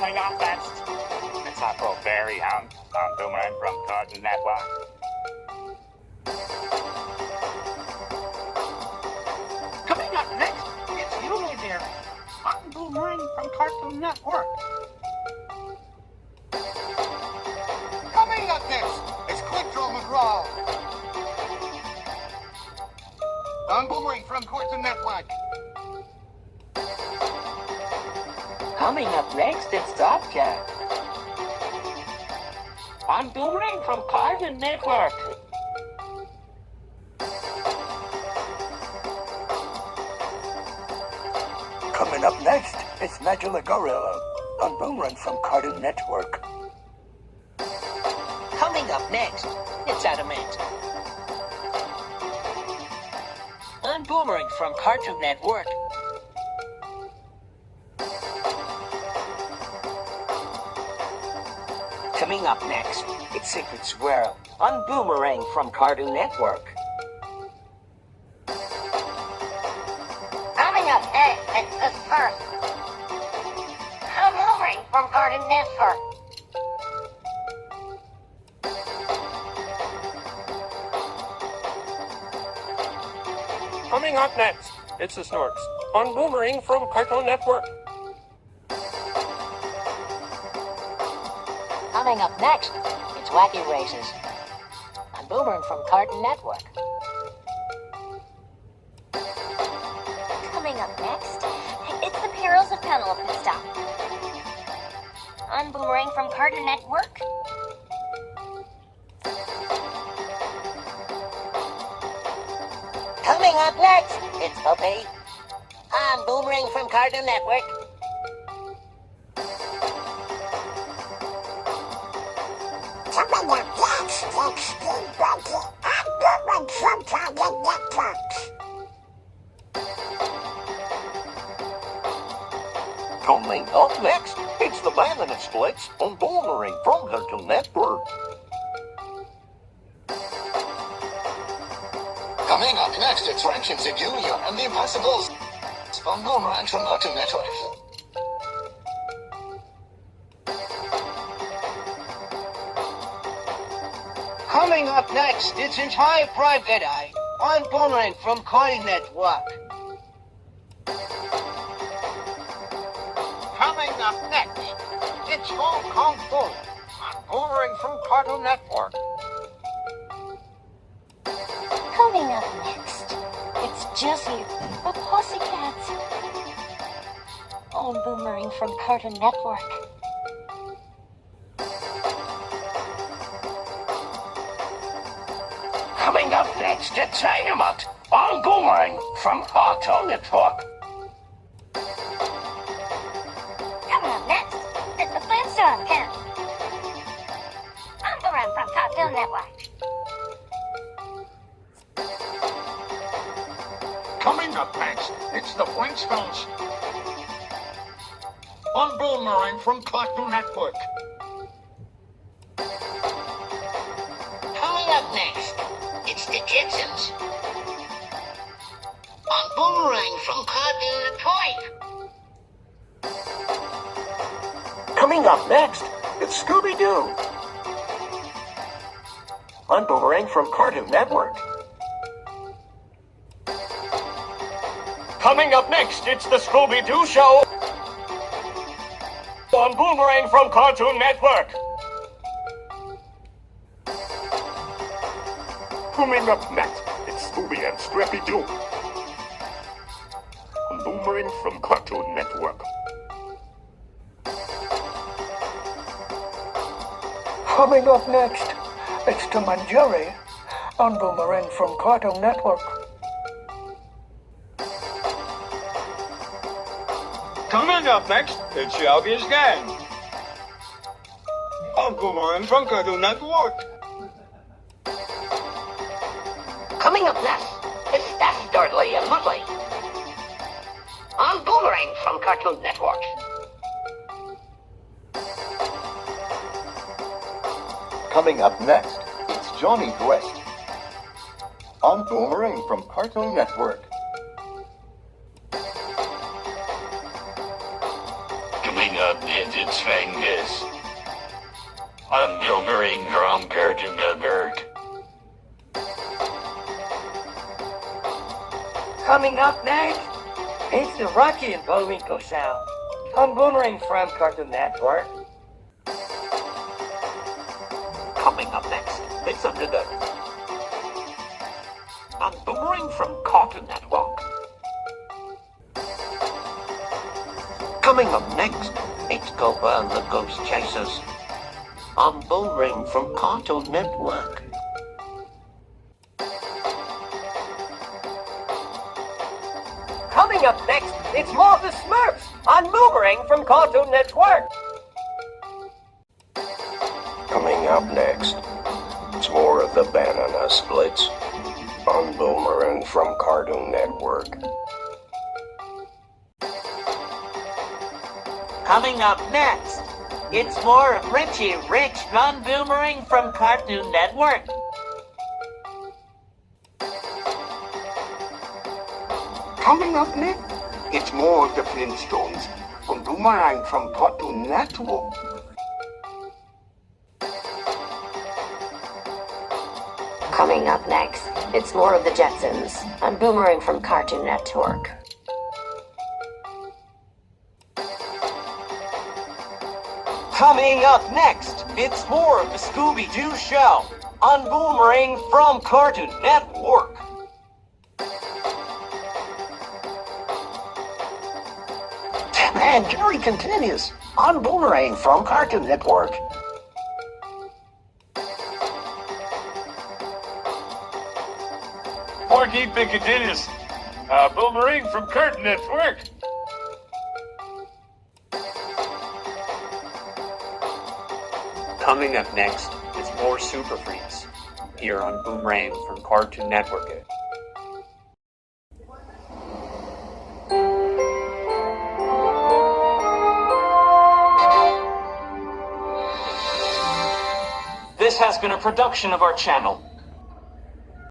Coming up next, it's Huckleberry Hound on Boomerang from Cartoon Network. Coming up next, it's Yuli Bear on Boomerang from Cartoon Network. Coming up next, it's Quick Draw McGraw on Boomerang from Cartoon Network. Coming up next, it's Dopcat on Boomerang from Cartoon Network. Coming up next, it's Nigel the Gorilla on Boomerang from Cartoon Network. Coming up next, it's Adamant on Boomerang from Cartoon Network. Coming up next, it's Secret Swirl on Boomerang from Cartoon Network. Coming up next, it's the first. I'm Boomerang from Cartoon Network. Coming up next, it's the Snorks on Boomerang from Cartoon Network. Coming up next, it's Wacky Races on Boomerang from Cartoon Network. Coming up next, it's the Perils of Penelope Stop on Boomerang from Cartoon Network. Coming up next, it's Poppy on Boomerang from Cartoon Network. Coming up next, it's Steve Bunky on Boomerang from Cartoon Network. Coming up next, it's the Banana Splits on Boomerang from Cartoon Network. Coming up next, it's Rankin Junior and the Impossibles on Boomerang from Cartoon Network. Coming up next, it's Entire Private Eye on Boomerang from Cartoon Network. Coming up next, it's Hong Kong Phone on Boomerang from Cartoon Network. Coming up next, it's Jessie the Pussycats on Boomerang from Cartoon Network. Coming up next, it's Dynamite on Boomerang from Cartoon Network. Coming up next, it's the Flintstone Camp on Boomerang from Cartoon Network. Coming up next, it's the Flintstones on Boomerang from Cartoon Network. Coming up next, it's the Jetsons on Boomerang from Cartoon Network. Coming up next, it's Scooby-Doo on Boomerang from Cartoon Network. Coming up next, it's the Scooby-Doo Show on Boomerang from Cartoon Network. Coming up next, it's Scooby and Scrappy-Doo on Boomerang from Cartoon Network. Coming up next, it's Tom and Jerry on Boomerang from Cartoon Network. Coming up next, it's Shelby's Gang on Boomerang from Cartoon Network. Coming up next, it's Dash, Dudley, and Muttley on Boomerang from Cartoon Network. Coming up next, it's Johnny Quest on Boomerang from Cartoon Network. Coming Coming up, it's Fangus. On Boomerang from Cartoon Network. Coming up next, it's the Rocky and Bullwinkle Show on Boomerang from Cartoon Network. Coming up next, it's Underdog on Boomerang from Cartoon Network. Coming up next, it's Cobra and the Ghost Chasers on Boomerang from Cartoon Network. Coming up next, it's more of the Smurfs on Boomerang from Cartoon Network. Coming up next, it's more of the Banana Splits on Boomerang from Cartoon Network. Coming up next, it's more of Richie Rich on Boomerang from Cartoon Network. Coming up next, it's more of the Flintstones on Boomerang from Cartoon Network. Coming up next, it's more of the Jetsons on Boomerang from Cartoon Network. Coming up next, it's more of the Scooby-Doo Show on Boomerang from Cartoon Network. And Jerry continues on Boomerang from Cartoon Network. Porky Piccadilly's Boomerang from Cartoon Network. Coming up next is more Super Freaks here on Boomerang from Cartoon Network. This has been a production of our channel.